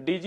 DG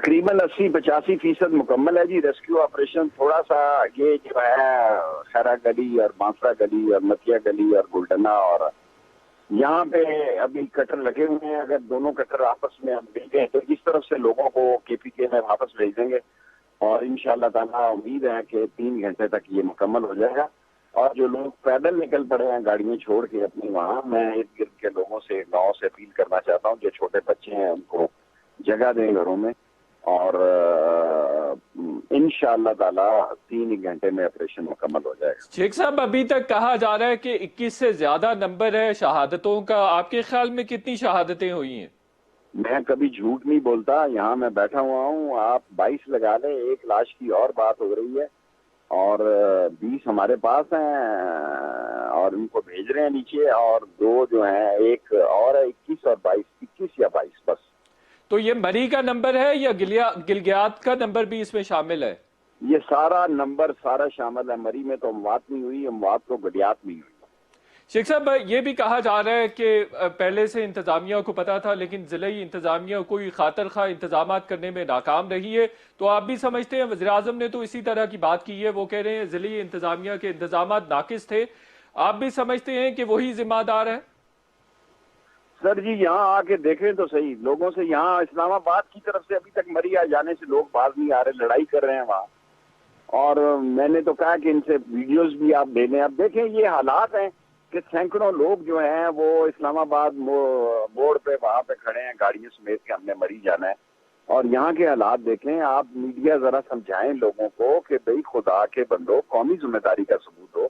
تقریباً 80-85% مکمل ہے جی. ریسکیو آپریشن تھوڑا سا یہ جو ہے خیرہ گلی اور بانسرا گلی اور متیا گلی اور گلڈنا اور یہاں پہ ابھی کٹر لگے ہوئے ہیں. اگر دونوں کٹر آپس میں مل گئے تو اس طرف سے لوگوں کو KPK میں واپس بھیج دیں گے اور انشاءاللہ تعالیٰ امید ہے کہ 3 گھنٹے تک یہ مکمل ہو جائے گا. اور جو لوگ پیدل نکل پڑے ہیں گاڑیاں چھوڑ کے اپنی وہاں, میں ارد گرد کے لوگوں سے گاؤں سے اپیل کرنا چاہتا ہوں جو چھوٹے بچے ہیں ان کو جگہ دیں گھروں میں اور انشاءاللہ تعالیٰ 3 گھنٹے میں آپریشن مکمل ہو جائے گا. شیخ صاحب ابھی تک کہا جا رہا ہے کہ 21 سے زیادہ نمبر ہے شہادتوں کا. آپ کے خیال میں کتنی شہادتیں ہوئی ہیں؟ میں کبھی جھوٹ نہیں بولتا. یہاں میں بیٹھا ہوا ہوں, آپ 22 لگا لیں, 1 لاش کی اور بات ہو رہی ہے اور 20 ہمارے پاس ہیں اور ان کو بھیج رہے ہیں نیچے, اور 2 جو ہیں, ایک اور ہے 21 اور 22, 21 یا 22 بس. تو یہ مری کا نمبر ہے یا گلگیات کا نمبر بھی اس میں شامل ہے؟ یہ سارا نمبر سارا شامل ہے. مری میں تو اموات نہیں ہوئی, اموات تو گلیات نہیں ہوئی. شیخ صاحب یہ بھی کہا جا رہا ہے کہ پہلے سے انتظامیہ کو پتا تھا لیکن ضلعی انتظامیہ کوئی خاطر خواہ انتظامات کرنے میں ناکام رہی ہے. تو آپ بھی سمجھتے ہیں, وزیر اعظم نے تو اسی طرح کی بات کی ہے, وہ کہہ رہے ہیں ضلعی انتظامیہ کے انتظامات ناقص تھے. آپ بھی سمجھتے ہیں کہ وہی ذمہ دار ہے؟ سر جی یہاں آ کے دیکھیں تو صحیح, لوگوں سے یہاں اسلام آباد کی طرف سے ابھی تک مری آ جانے سے لوگ باز نہیں آ رہے, لڑائی کر رہے ہیں وہاں. اور میں نے تو کہا کہ ان سے ویڈیوز بھی آپ لے لیں. اب دیکھیں یہ حالات ہیں کہ سینکڑوں لوگ جو ہیں وہ اسلام آباد موڑ پہ وہاں پہ کھڑے ہیں گاڑیوں سمیت کہ ہم نے مری جانا ہے. اور یہاں کے حالات دیکھیں آپ, میڈیا ذرا سمجھائیں لوگوں کو کہ بھئی خدا کے بندو, قومی ذمہ داری کا ثبوت ہو.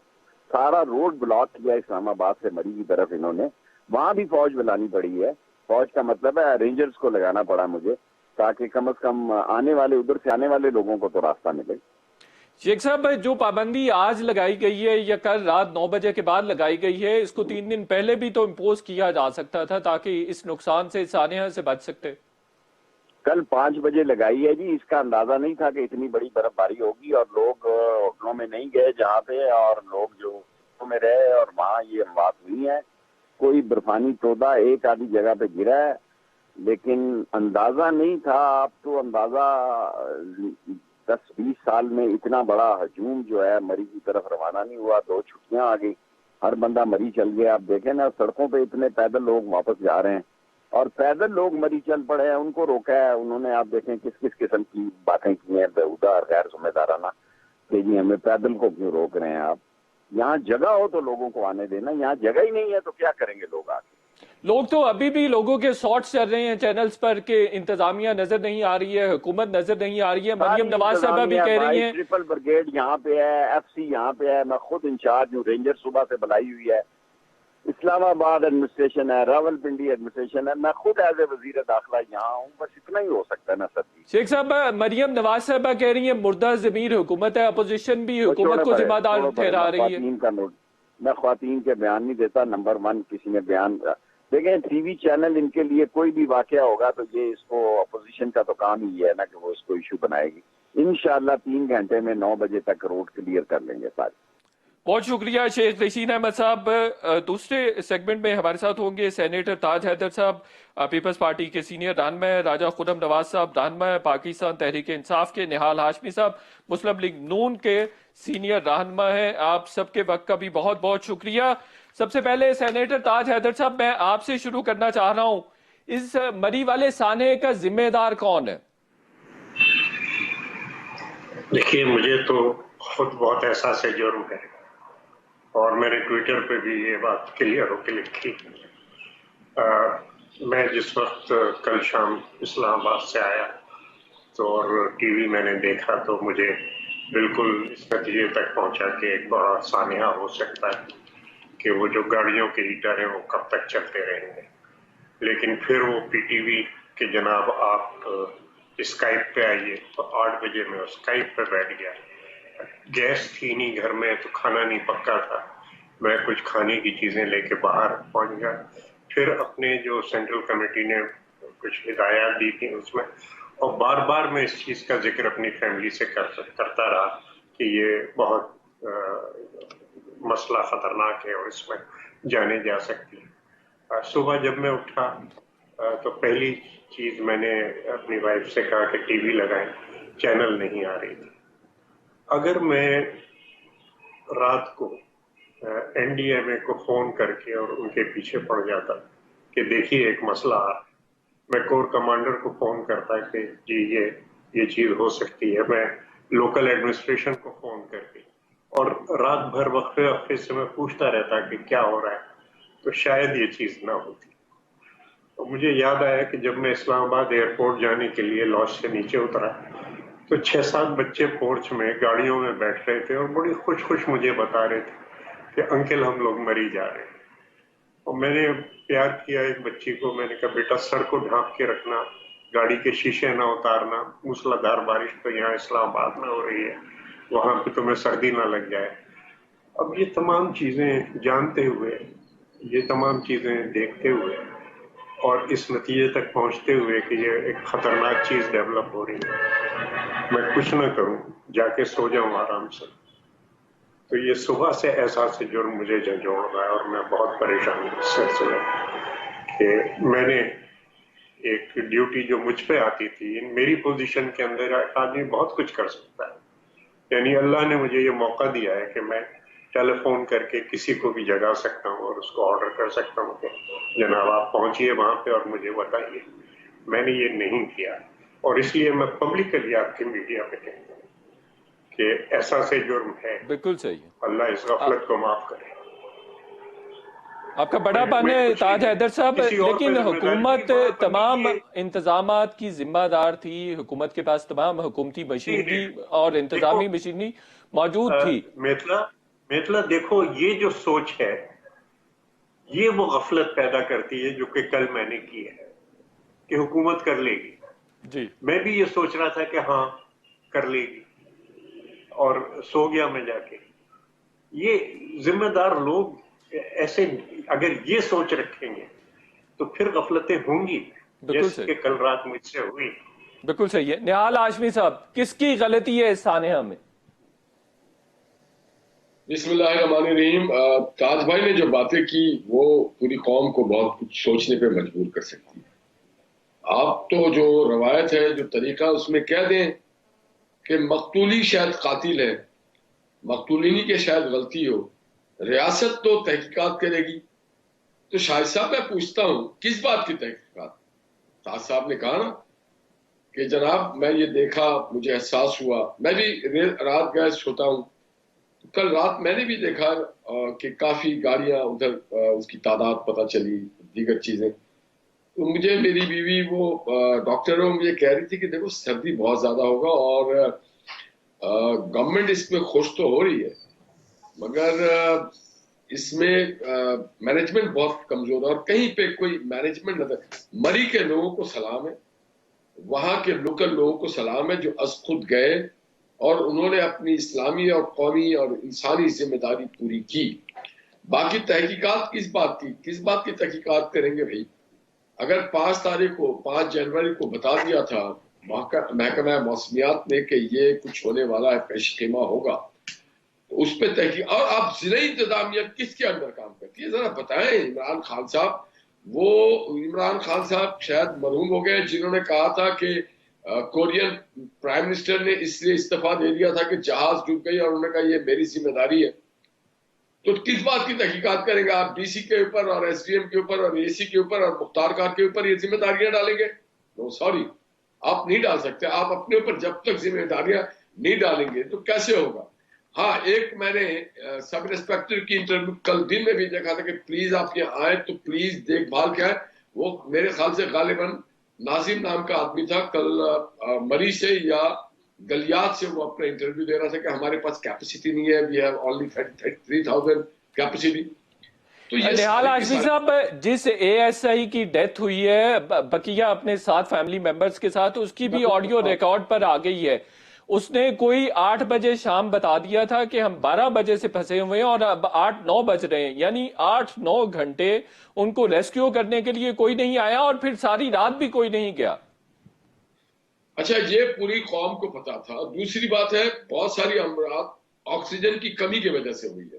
سارا روڈ بلاک کیا اسلام آباد سے مری کی طرف انہوں نے, وہاں بھی فوج بلانی پڑی ہے. فوج کا مطلب ہے رینجرز کو لگانا پڑا مجھے تاکہ کم از کم آنے والے ادھر سے آنے والے لوگوں کو تو راستہ ملے. شیخ صاحب جو پابندی آج لگائی گئی ہے یا کل رات 9 بجے کے بعد لگائی گئی ہے, اس کو 3 دن پہلے بھی تو امپوز کیا جا سکتا تھا تاکہ اس نقصان سے سانحہ سے بچ سکتے. کل 5 بجے لگائی ہے جی, اس کا اندازہ نہیں تھا کہ اتنی بڑی برف باری ہوگی اور لوگ ہوٹلوں میں نہیں گئے جہاں پہ, اور لوگ جو ہوٹلوں میں رہے اور وہاں یہ اموات ہوئی ہیں. کوئی برفانی تودہ ایک آدھی جگہ پہ گرا ہے لیکن اندازہ نہیں تھا. آپ تو اندازہ 10-20 سال میں اتنا بڑا ہجوم جو ہے مری کی طرف روانہ نہیں ہوا. 2 چھٹیاں آ گئی, ہر بندہ مری چل گیا. آپ دیکھیں نا سڑکوں پہ اتنے پیدل لوگ واپس جا رہے ہیں اور پیدل لوگ مری چل پڑے ہیں, ان کو روکا ہے انہوں نے. آپ دیکھیں کس کس قسم کی باتیں کی ہیں بےہودہ اور غیر ذمہ دارانہ کہ جی ہمیں پیدل کو کیوں روک رہے ہیں آپ. یہاں جگہ ہو تو لوگوں کو آنے دینا, یہاں جگہ ہی نہیں ہے تو کیا کریں گے لوگ آ کے. لوگ تو ابھی بھی لوگوں کے شارٹس چل رہے ہیں چینلز پر کہ انتظامیہ نظر نہیں آ رہی ہے, حکومت نظر نہیں آ رہی ہے. مریم نواز صاحبہ بھی کہہ رہی ہیں, ٹرپل بریگیڈ یہاں پہ ہے, FC یہاں پہ ہے, میں خود انچارج ہوں, رینجر صوبہ سے بلائی ہوئی ہے, اسلام آباد ایڈمنسٹریشن ہے, راول پنڈی ایڈمنسٹریشن ہے, میں خود ایز اے وزیر داخلہ یہاں ہوں. بس اتنا ہی ہو سکتا ہے نا سر جی. شیخ صاحب مریم نواز صاحبہ کہہ رہی ہیں مردہ ضمیر حکومت ہے, اپوزیشن بھی حکومت کو ذمہ دار ٹھہرا رہی ہے. میں خواتین کے بیان نہیں دیتا. نمبر 1 کسی نے بیان دیکھیں ٹی وی چینل ان کے لیے کوئی بھی واقعہ ہوگا تو یہ اس کو اپوزیشن کا تو کام ہی ہے نا کہ وہ اس کو ایشو بنائے گی. انشاءاللہ 3 گھنٹے میں 9 بجے تک روڈ کلیئر کر لیں گے سارے. بہت شکریہ شیخ رشید احمد صاحب. دوسرے سیگمنٹ میں ہمارے ساتھ ہوں گے سینیٹر تاج حیدر صاحب, پیپلز پارٹی کے سینئر رہنما ہے, راجہ خرم نواز صاحب رہنما ہے پاکستان تحریک انصاف کے, نہال ہاشمی صاحب مسلم لیگ نون کے سینئر رہنما ہے. آپ سب کے وقت کا بھی بہت بہت شکریہ. سب سے پہلے سینیٹر تاج حیدر صاحب میں آپ سے شروع کرنا چاہ رہا ہوں, اس مری والے سانحے کا ذمہ دار کون ہے؟ دیکھیے مجھے تو خود بہت احساس جرم ہے اور میں نے ٹویٹر پہ بھی یہ بات کلیئر ہو کے لکھی. میں جس وقت کل شام اسلام آباد سے آیا تو اور ٹی وی میں نے دیکھا تو مجھے بالکل اس نتیجے تک پہنچا کہ ایک بڑا سانحہ ہو سکتا ہے کہ وہ جو گاڑیوں کے ہیٹر ہیں وہ کب تک چلتے رہیں گے. لیکن پھر وہ پی ٹی وی کہ جناب آپ اسکائپ پہ آئیے, تو 8 بجے میں اسکائپ پہ بیٹھ گیا. گیس تھی نہیں گھر میں تو کھانا نہیں پکا تھا, میں کچھ کھانے کی چیزیں لے کے باہر پہنچ گیا. پھر اپنے جو سینٹرل کمیٹی نے کچھ ہدایات دی تھی اس میں, اور بار بار میں اس چیز کا ذکر اپنی فیملی سے کرتا رہا کہ یہ بہت مسئلہ خطرناک ہے اور اس میں جانے جا سکتی ہے. صبح جب میں اٹھا تو پہلی چیز میں نے اپنی وائف سے کہا کہ ٹی وی لگائیں، چینل نہیں آ رہی تھی۔ اگر میں رات کو این ڈی ایم اے کو فون کر کے اور ان کے پیچھے پڑ جاتا کہ دیکھیے ایک مسئلہ آ رہا، میں کور کمانڈر کو فون کرتا کہ جی یہ چیز ہو سکتی ہے، میں لوکل ایڈمنسٹریشن کو فون کر کے، اور رات بھر وقفے وقفے سے میں پوچھتا رہتا کہ کیا ہو رہا ہے، تو شاید یہ چیز نہ ہوتی۔ تو مجھے یاد آیا کہ جب میں اسلام آباد ایئرپورٹ جانے کے لیے لاج سے نیچے اترا تو 6-7 بچے پورچ میں گاڑیوں میں بیٹھ رہے تھے اور بڑی خوش مجھے بتا رہے تھے کہ انکل ہم لوگ مری جا رہے ہیں۔ اور میں نے پیار کیا ایک بچی کو، میں نے کہا بیٹا سر کو ڈھانپ کے رکھنا، گاڑی کے شیشے نہ اتارنا، موسلادھار بارش تو یہاں اسلام آباد میں ہو رہی ہے، وہاں پہ تمہیں سردی نہ لگ جائے۔ اب یہ تمام چیزیں جانتے ہوئے، یہ تمام چیزیں دیکھتے ہوئے اور اس نتیجے تک پہنچتے ہوئے کہ یہ ایک خطرناک چیز ڈیولپ ہو رہی ہے، میں کچھ نہ کروں، جا کے سو جاؤں آرام سے، تو یہ صبح سے احساس جرم مجھے جھنجھوڑ رہا ہے اور میں بہت پریشان ہوں اس سلسلے کہ میں نے ایک ڈیوٹی جو مجھ پہ آتی تھی، میری پوزیشن کے اندر آدمی بہت کچھ کر سکتا ہے، یعنی اللہ نے مجھے یہ موقع دیا ہے کہ میں ٹیلی فون کر کے کسی کو بھی جگا سکتا ہوں اور اس کو آرڈر کر سکتا ہوں کہ جناب آپ پہنچیے وہاں پہ اور مجھے بتائیے۔ میں نے یہ نہیں کیا، اور اس لیے میں پبلکلی آپ کی میڈیا پہ کہتا ہوں کہ ایسا سے جرم ہے، بالکل صحیح ہے، اللہ اس غفلت کو معاف کرے۔ آپ کا بڑا بان ہے تاج حیدر صاحب، لیکن حکومت تمام انتظامات کی ذمہ دار تھی، حکومت کے پاس تمام حکومتی مشینری اور انتظامی مشینری موجود تھی۔ میتلا دیکھو، یہ جو سوچ ہے یہ وہ غفلت پیدا کرتی ہے جو کہ کل میں نے کی ہے کہ حکومت کر لے گی۔ جی میں بھی یہ سوچ رہا تھا کہ ہاں کر لے گی، اور سو گیا میں جا کے۔ یہ ذمہ دار لوگ ایسے اگر یہ سوچ رکھیں گے تو پھر غفلتیں ہوں گی، جیسے کہ کل رات مجھ سے ہوئی۔ بالکل صحیح ہے۔ نہال ہاشمی صاحب، کس کی غلطی ہے اس سانحہ میں؟ بسم اللہ الرحمن الرحیم۔ تاج بھائی نے جو باتیں کی وہ پوری قوم کو بہت کچھ سوچنے پہ مجبور کر سکتی ہے۔ آپ تو جو روایت ہے، جو طریقہ، اس میں کہہ دیں کہ مقتولی شاید قاتل ہے، مقتولینی کے شاید غلطی ہو، ریاست تو تحقیقات کرے گی۔ تو شاہد صاحب میں پوچھتا ہوں کس بات کی تحقیقات؟ تاج صاحب نے کہا نا کہ جناب میں یہ دیکھا، مجھے احساس ہوا، میں بھی رات گئے سوتا ہوں، کل رات میں نے بھی دیکھا کہ کافی گاڑیاں ادھر، اس کی تعداد پتہ چلی، دیگر چیزیں۔ تو مجھے میری بیوی وہ ڈاکٹروں مجھے کہہ رہی تھی کہ دیکھو سردی بہت زیادہ ہوگا، اور گورنمنٹ اس میں خوش تو ہو رہی ہے مگر اس میں مینجمنٹ بہت کمزور ہے، اور کہیں پہ کوئی مینجمنٹ نہ تھا۔ مری کے لوگوں کو سلام ہے، وہاں کے لوکل لوگوں کو سلام ہے جو از خود گئے اور انہوں نے اپنی اسلامی اور قومی اور انسانی ذمہ داری پوری کی۔ باقی تحقیقات کس بات کی، کس بات کی تحقیقات کریں گے بھائی؟ اگر 5 جنوری کو بتا دیا تھا محکمہ موسمیات نے کہ یہ کچھ ہونے والا ہے، پیش خیمہ ہوگا، تو اس پہ تحقیق۔ اور آپ ضلعی انتظامیہ کس کے اندر کام کرتی ہے ذرا بتائیں۔ عمران خان صاحب، وہ عمران خان صاحب شاید مرحوم ہو گئے، جنہوں نے کہا تھا کہ کورین پرائم منسٹر نے اس لیے استعفیٰ دے دیا تھا کہ جہاز ڈوب گئی، اور انہوں نے کہا یہ میری ذمہ داری ہے۔ تو کس بات کی تحقیقات کریں گے آپ؟ ڈی سی کے اوپر اور ایس ڈی ایم کے اوپر اور اے سی کے اوپر اور مختار کار کے اوپر یہ ذمہ داریاں ڈالیں گے؟ نو سوری، آپ نہیں ڈال سکتے۔ آپ اپنے اوپر جب تک ذمہ داریاں نہیں ڈالیں گے تو کیسے ہوگا؟ ہاں، ایک میں نے سب انسپیکٹر کی انٹرویو کل دن میں بھی دیکھا تھا کہ پلیز آپ یہاں آئیں تو پلیز دیکھ بھال کیا ہے۔ وہ میرے خیال سے غالباً ناظم نام کا آدمی تھا، کل مری سے یا گلیات سے وہ اپنا انٹرویو دے رہا تھا کہ ہمارے پاس کیپیسٹی نہیں ہے، we have only 33,000 capacity. Nihal Hashmi صاحب، جس اے ایس آئی کی ڈیتھ ہوئی ہے بقیہ اپنے 7 فیملی ممبرز کے ساتھ، اس کی بھی آڈیو ریکارڈ پر آ گئی ہے۔ اس نے کوئی 8 بجے شام بتا دیا تھا کہ ہم 12 بجے سے پھنسے ہوئے ہیں اور اب 8-9 بج رہے ہیں، یعنی 8-9 گھنٹے ان کو ریسکیو کرنے کے لیے کوئی نہیں آیا، اور پھر ساری رات بھی کوئی نہیں گیا۔ اچھا، یہ پوری قوم کو پتا تھا۔ دوسری بات ہے، بہت ساری امراض آکسیجن کی کمی کی وجہ سے ہوئی ہے۔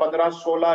15-16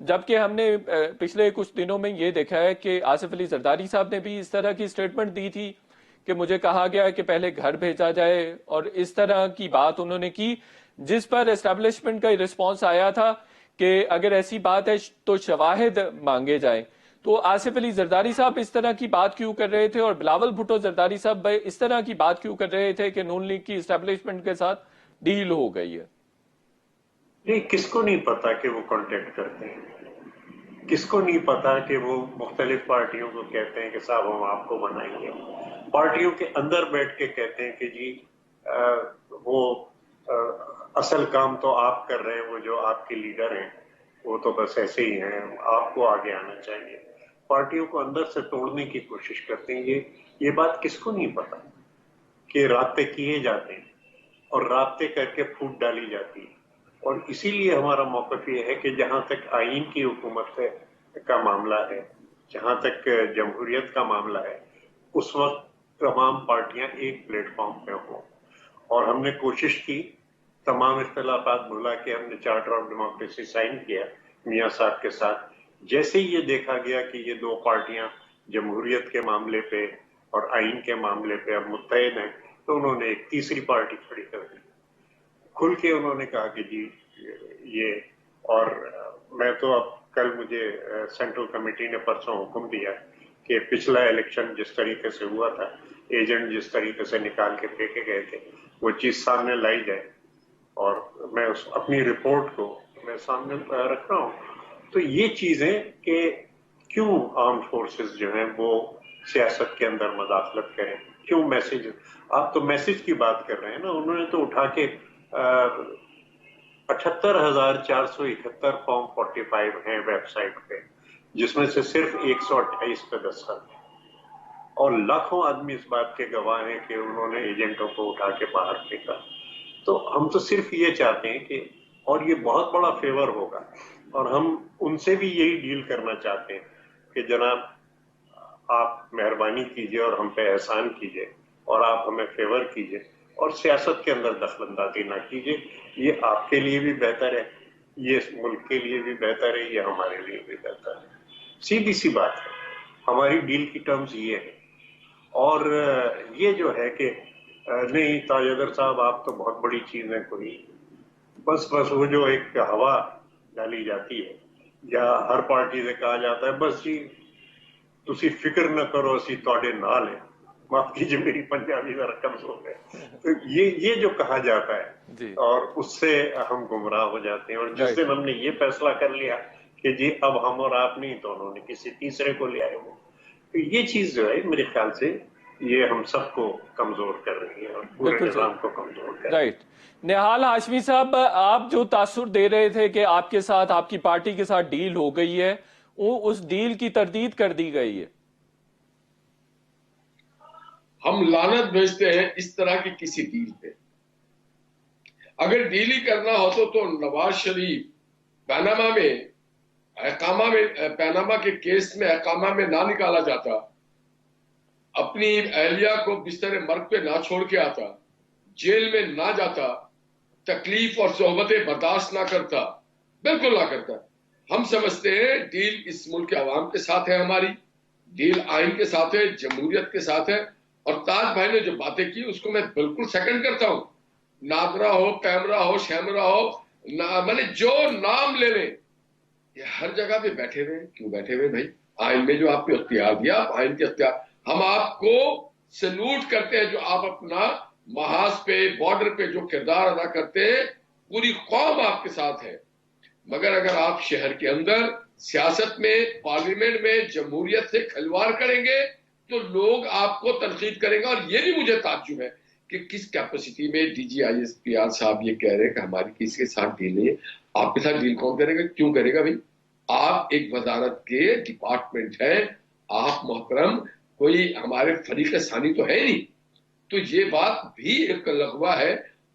جبکہ ہم نے پچھلے کچھ دنوں میں یہ دیکھا ہے کہ آصف علی زرداری صاحب نے بھی اس طرح کی سٹیٹمنٹ دی تھی کہ مجھے کہا گیا کہ پہلے گھر بھیجا جائے، اور اس طرح کی بات انہوں نے کی، جس پر اسٹیبلشمنٹ کا رسپانس آیا تھا کہ اگر ایسی بات ہے تو شواہد مانگے جائیں۔ تو آصف علی زرداری صاحب اس طرح کی بات کیوں کر رہے تھے، اور بلاول بھٹو زرداری صاحب اس طرح کی بات کیوں کر رہے تھے کہ نون لیگ کی اسٹیبلشمنٹ کے ساتھ ڈیل ہو گئی ہے؟ نہیں، کس کو نہیں پتا کہ وہ کانٹیکٹ کرتے ہیں؟ کس کو نہیں پتا کہ وہ مختلف پارٹیوں کو کہتے ہیں کہ صاحب ہم آپ کو بنائیں گے، پارٹیوں کے اندر بیٹھ کے کہتے ہیں کہ جی وہ اصل کام تو آپ کر رہے ہیں، وہ جو آپ کے لیڈر ہیں وہ تو بس ایسے ہی ہیں، آپ کو آگے آنا چاہیے۔ پارٹیوں کو اندر سے توڑنے کی کوشش کرتے ہیں۔ یہ بات کس کو نہیں پتا کہ رابطے کیے جاتے ہیں اور رابطے کر کے پھوٹ ڈالی جاتی ہے۔ اور اسی لیے ہمارا موقف یہ ہے کہ جہاں تک آئین کی حکومت کا معاملہ ہے، جہاں تک جمہوریت کا معاملہ ہے، اس وقت تمام پارٹیاں ایک پلیٹ فارم پہ ہوں، اور ہم نے کوشش کی تمام اختلافات بھلا کے ہم نے چارٹر آف ڈیموکریسی سائن کیا میاں صاحب کے ساتھ۔ جیسے ہی یہ دیکھا گیا کہ یہ دو پارٹیاں جمہوریت کے معاملے پہ اور آئین کے معاملے پہ اب متحد ہیں، تو انہوں نے ایک تیسری پارٹی کھڑی کر دی۔ کھل کے انہوں نے کہا کہ جی یہ، اور میں تو اب کل مجھے سینٹرل کمیٹی نے پرسوں حکم دیا کہ پچھلا الیکشن جس طریقے سے ہوا تھا، ایجنٹ جس طریقے سے نکال کے پھینکے گئے تھے، وہ چیز سامنے لائی جائے، اور میں اپنی رپورٹ کو میں سامنے رکھ رہا ہوں۔ تو یہ چیزیں کہ کیوں آرمڈ فورسز جو ہیں وہ سیاست کے اندر مداخلت کریں، کیوں میسج، آپ تو میسج کی بات کر رہے ہیں نا، انہوں نے تو اٹھا کے 78,471 فارم 45 ہیں ویب سائٹ پہ، جس میں سے صرف 128 پہ دستخط ہیں، اور لاکھوں آدمی اس بات کے گواہ ہیں کہ انہوں نے ایجنٹوں کو اٹھا کے باہر پھینکا۔ تو ہم تو صرف یہ چاہتے ہیں کہ، اور یہ بہت بڑا فیور ہوگا، اور ہم ان سے بھی یہی ڈیل کرنا چاہتے ہیں کہ جناب آپ مہربانی کیجئے اور ہم پہ احسان کیجئے، اور آپ ہمیں فیور کیجئے، اور سیاست کے اندر دخل اندازی نہ کیجئے۔ یہ آپ کے لیے بھی بہتر ہے، یہ ملک کے لیے بھی بہتر ہے، یہ ہمارے لیے بھی بہتر ہے۔ سیدھی سی بات ہے، ہماری ڈیل کی ٹرمز یہ ہے۔ اور یہ جو ہے کہ نہیں تاجدر صاحب آپ تو بہت بڑی چیز ہے کوئی، بس وہ جو ایک ہوا ڈالی جاتی ہے، یا ہر پارٹی سے کہا جاتا ہے بس جی تسی فکر نہ کرو اسی تواڈے نال ہیں، معاف کیجیے میری پنجابی ذرا کمزور ہے، تو یہ جو کہا جاتا ہے، اور اس سے ہم گمراہ ہو جاتے ہیں۔ اور جس دن ہم نے یہ فیصلہ کر لیا کہ جی اب ہم اور آپ نہیں، تو انہوں نے کسی تیسرے کو لے آئے وہ، تو یہ چیز جو ہے میرے خیال سے یہ ہم سب کو کمزور کر رہی ہے، اور پورے نظام کو کمزور کر رہی ہے۔ نہال ہاشمی صاحب، آپ جو تاثر دے رہے تھے کہ آپ کے ساتھ، آپ کی پارٹی کے ساتھ ڈیل ہو گئی ہے، اس ڈیل کی تردید کر دی گئی ہے۔ ہم لعنت بھیجتے ہیں اس طرح کی کسی ڈیل پہ۔ اگر ڈیل ہی کرنا ہوتا تو نواز شریف پیناما کے کیس میں اقامہ میں نہ نکالا جاتا، اپنی اہلیہ کو بستر مرگ پہ نہ چھوڑ کے آتا، جیل میں نہ جاتا، تکلیف اور صحبتیں برداشت نہ کرتا، بالکل نہ کرتا۔ ہم سمجھتے ہیں ڈیل اس ملک کے عوام کے ساتھ ہے، ہماری ڈیل آئین کے ساتھ ہے، جمہوریت کے ساتھ ہے، اور تاج بھائی نے جو باتیں کی اس کو میں بالکل سیکنڈ کرتا ہوں۔ نادرا ہو، پیمرا ہو، شیمرا ہو، میں نے جو نام لے لیں، یہ ہر جگہ پہ بیٹھے ہوئے، کیوں بیٹھے ہوئے بھائی؟ آئین میں جو آپ کو اختیار دیا، آپ آئین کے اختیار، ہم آپ کو سلوٹ کرتے ہیں جو آپ اپنا محاذ پہ، بارڈر پہ جو کردار ادا کرتے ہیں، پوری قوم آپ کے ساتھ ہے۔ مگر اگر آپ شہر کے اندر سیاست میں، پارلیمنٹ میں جمہوریت سے کھلواڑ کریں گے تو لوگ آپ کو تنقید کریں گے۔ اور یہ بھی مجھے تعجب ہے کہ کس کیپیسٹی میں D G I S P R صاحب یہ کہہ رہے ہیں کہ ہماری کسی کے ساتھ ڈیل نہیں ہے۔ آپ کے ساتھ ڈیل کون کرے گا؟ کیوں کرے گا بھائی؟ آپ ایک وزارت کے ڈپارٹمنٹ ہیں، آپ محترم کوئی ہمارے فریق ثانی تو ہے نہیں، تو یہ بات بھی ایک لغوہ ہے۔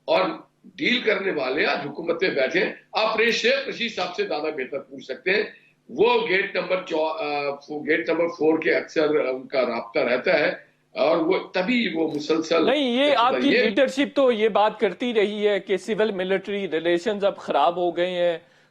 اور ڈیل کرنے والے آج حکومت میں بیٹھے ہیں، آپ شیخ رشید صاحب سے زیادہ بہتر پوچھ سکتے ہیں، وہ گیٹ نمبر 4 کے اکثر ان کا رابطہ رہتا ہے، اور وہ تبھی وہ مسلسل نہیں، یہ آپ کی لیڈرشپ تو یہ بات کرتی رہی ہے کہ سول ملٹری ریلیشنز اب خراب ہو گئے ہیں،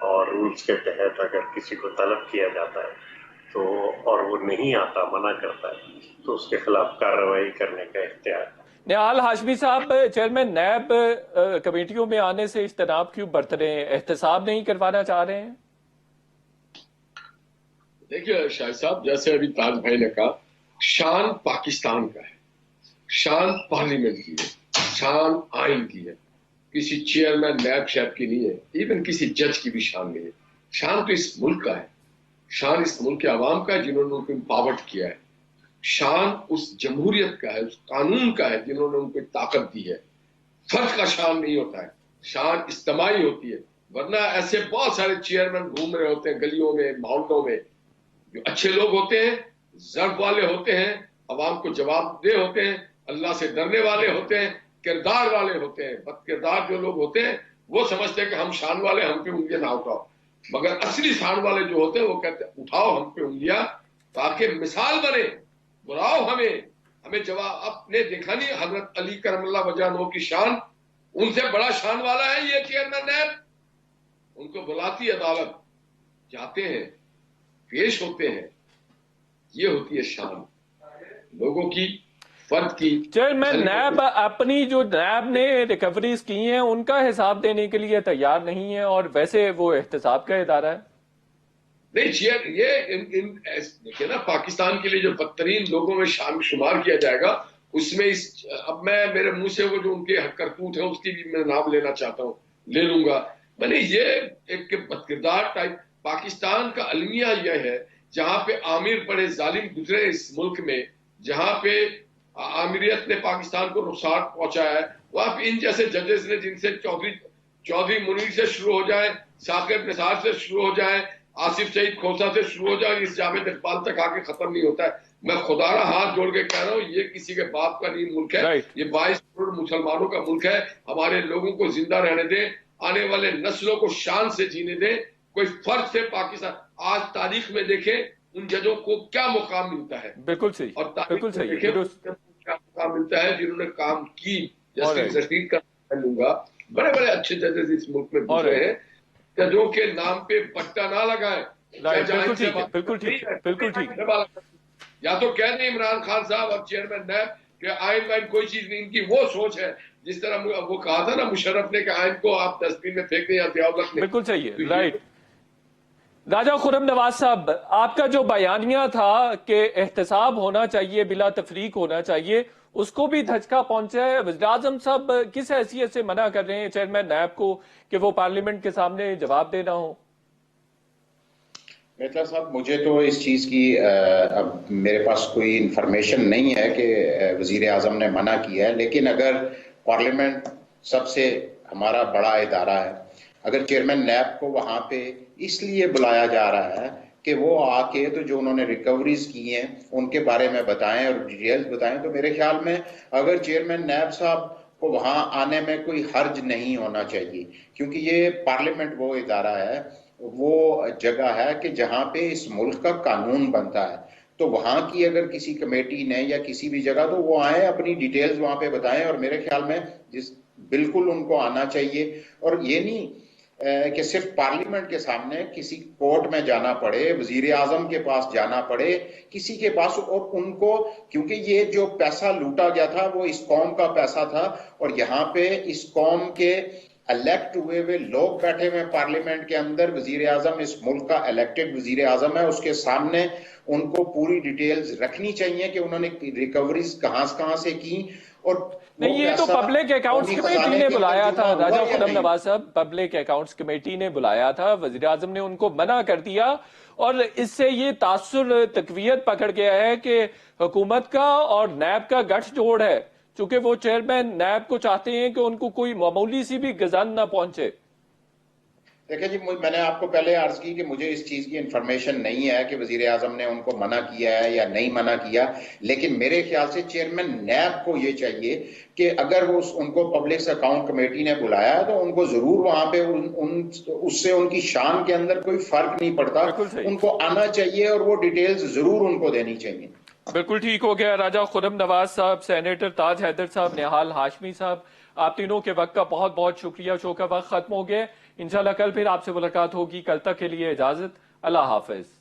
اور رولز کے تحت اگر کسی کو طلب کیا جاتا ہے تو اور وہ نہیں آتا، منع کرتا ہے، تو اس کے خلاف کارروائی کرنے کا اختیار ہے۔ نہال ہاشمی صاحب، چیئرمین نیب کمیٹیوں میں آنے سے اجتناب کیوں برت رہے ہیں؟ احتساب نہیں کروانا چاہ رہے ہیں؟ دیکھیے شاہد صاحب، جیسے ابھی تاج بھائی نے کہا، شان پاکستان کا ہے، شان پارلیمنٹ کی ہے، شان آئین کی ہے، کسی چیئرمین نیب شیب کی نہیں ہے، ایون کسی جج کی بھی شان نہیں ہے۔ شان تو اس ملک کا ہے، شان اس ملک کے عوام کا ہے جنہوں نے ان کو امپاورڈ کیا ہے، شان اس جمہوریت کا ہے، اس قانون کا ہے جنہوں نے ان کو طاقت دی ہے۔ فرد کا شان نہیں ہوتا ہے، شان اجتماعی ہوتی ہے، ورنہ ایسے بہت سارے چیئرمین گھوم رہے ہوتے ہیں گلیوں میں، محلوں میں، جو اچھے لوگ ہوتے ہیں، ضرب والے ہوتے ہیں، عوام کو جواب دہ ہوتے ہیں، اللہ سے ڈرنے والے ہوتے ہیں، کردار والے ہوتے ہیں۔ بد کردار جو لوگ ہوتے ہیں وہ سمجھتے ہیں کہ ہم شان والے، ہم پہ انگلیاں نہ اٹھاؤ، مگر اصلی شان والے جو ہوتے ہیں وہ کہتے ہیں اٹھاؤ ہم پہ انگلیاں، تاکہ مثال بنے، بلاؤ ہمیں جواب۔ اب نے دیکھا نہیں حضرت علی کرم اللہ وجہ عنہ کی شان، ان سے بڑا شان والا ہے یہ چیئرمین نیب، ان کو بلاتی عدالت، جاتے ہیں، پیش ہوتے ہیں، یہ ہوتی ہے شان لوگوں کی، فرد کی۔ چیئرمین نیب اپنی جو نیب نے ریکوریز کی ہیں ان کا حساب دینے کے لیے تیار نہیں ہے، اور ویسے وہ احتساب کا ادارہ ہے۔ نہیں، یہ دیکھیں نا، پاکستان کے لیے جو بدترین لوگوں میں شمار کیا جائے گا، اس میں اب میں میرے منہ سے وہ جو ان کے کرتوت ہے اس کی بھی میں نام لینا چاہتا ہوں، لے لوں گا۔ میں نے یہ ایک بدکردار ٹائپ، پاکستان کا المیہ یہ ہے جہاں پہ عامر بڑے ظالم گزرے اس ملک میں، جہاں پہ عامریت نے پاکستان کو نقصان پہنچایا ہے، وہاں پہ ان جیسے ججز نے، جن سے چودھری منیر سے شروع ہو جائے، ثاقب نثار سے شروع ہو جائے، آصف سعید کھوسہ سے شروع ہو جائے، اس جاوید اقبال تک آ کے ختم نہیں ہوتا ہے۔ میں خدا را ہاتھ جوڑ کے کہہ رہا ہوں، یہ کسی کے باپ کا نہیں ملک ہے، یہ 22 کروڑ مسلمانوں کا ملک ہے۔ ہمارے لوگوں کو زندہ رہنے دیں، آنے والے نسلوں کو شان سے جینے دیں، کوئی فرض سے پاکستان۔ آج تاریخ میں دیکھیں ان ججوں کو کیا مقام ملتا ہے، بالکل صحیح، اور تاریخ بالکل میں صحیح، دیکھیں درست۔ کیا مقام ملتا ہے جنہوں نے کام کی۔ جسٹس رشید کا میں لوں گا، بڑے بڑے اچھے ججز اس ملک میں گزرے ہیں، ججوں کے نام پہ پٹا نہ لگائیں۔ بالکل ٹھیک ہے، بالکل ٹھیک ہے، بالکل ٹھیک ہے۔ یا تو کہہ دیں عمران خان صاحب اور چیئرمین نیب کہ آئین وائن کوئی چیز نہیں، ان کی وہ سوچ ہے جس طرح وہ کہا تھا نا مشرف نے کہ آئین کو آپ ڈسٹ بن میں پھینک دیں یا ضیاء الحق نے۔ بالکل صحیح ہے، رائٹ۔ راجہ خرم نواز صاحب، آپ کا جو بیانیہ تھا کہ احتساب ہونا چاہیے، بلا تفریق ہونا چاہیے، اس کو بھی دھچکا پہنچا ہے۔ وزیر اعظم صاحب کس حیثیت سے منع کر رہے ہیں چیئرمین نیب کو کہ وہ پارلیمنٹ کے سامنے جواب دینا ہو؟ میتلا صاحب، مجھے تو اس چیز کی اب میرے پاس کوئی انفارمیشن نہیں ہے کہ وزیر اعظم نے منع کیا ہے، لیکن اگر پارلیمنٹ سب سے ہمارا بڑا ادارہ ہے، اگر چیئرمین نیب کو وہاں پہ اس لیے بلایا جا رہا ہے کہ وہ آ کے تو جو انہوں نے ریکوریز کی ہیں ان کے بارے میں بتائیں اور ڈیٹیلز بتائیں، تو میرے خیال میں اگر چیئرمین نیب صاحب کو وہاں آنے میں کوئی حرج نہیں ہونا چاہیے، کیونکہ یہ پارلیمنٹ وہ ادارہ ہے، وہ جگہ ہے کہ جہاں پہ اس ملک کا قانون بنتا ہے۔ تو وہاں کی اگر کسی کمیٹی نے یا کسی بھی جگہ، تو وہ آئیں، اپنی ڈیٹیلز وہاں پہ بتائیں، اور میرے خیال میں بالکل ان کو آنا چاہیے۔ اور یہ نہیں کہ صرف پارلیمنٹ کے سامنے کسی کورٹ میں جانا پڑے، وزیر اعظم کے پاس جانا پڑے، کسی کے پاس، اور ان کو، کیونکہ یہ جو پیسہ لوٹا گیا تھا وہ اس قوم کا پیسہ تھا، اور یہاں پہ اس قوم کے الیکٹ ہوئے لوگ بیٹھے ہوئے پارلیمنٹ کے اندر، وزیر اعظم اس ملک کا الیکٹڈ وزیر اعظم ہے، اس کے سامنے ان کو پوری ڈیٹیلز رکھنی چاہیے کہ انہوں نے ریکوریز کہاں سے کی۔ اور نہیں، یہ تو پبلک اکاؤنٹس کمیٹی نے بلایا تھا راجہ خرم نواز صاحب، پبلک اکاؤنٹس کمیٹی نے بلایا تھا، وزیر اعظم نے ان کو منع کر دیا، اور اس سے یہ تاثر تقویت پکڑ گیا ہے کہ حکومت کا اور نیب کا گٹھ جوڑ ہے، چونکہ وہ چیئرمین نیب کو چاہتے ہیں کہ ان کو کوئی معمولی سی بھی گزن نہ پہنچے۔ دیکھیں جی، میں نے آپ کو پہلے عرض کی کہ مجھے اس چیز کی انفارمیشن نہیں ہے کہ وزیر اعظم نے ان کو منع کیا ہے یا نہیں منع کیا، لیکن میرے خیال سے چیئرمین نیب کو یہ چاہیے کہ اگر وہ ان کو پبلک اکاؤنٹ کمیٹی نے بلایا ہے تو ان کو ضرور وہاں پہ اس سے ان کی شان کے اندر کوئی فرق نہیں پڑتا، ان کو آنا چاہیے اور وہ ڈیٹیلز ضرور ان کو دینی چاہیے۔ بالکل ٹھیک ہو گیا۔ راجہ خرم نواز صاحب، سینیٹر تاج حیدر صاحب، نہال ہاشمی صاحب، آپ تینوں کے وقت کا بہت بہت شکریہ. شو کا وقت ختم ہو گیا. انشاءاللہ کل پھر آپ سے ملاقات ہوگی. کل تک کے لیے اجازت. اللہ حافظ.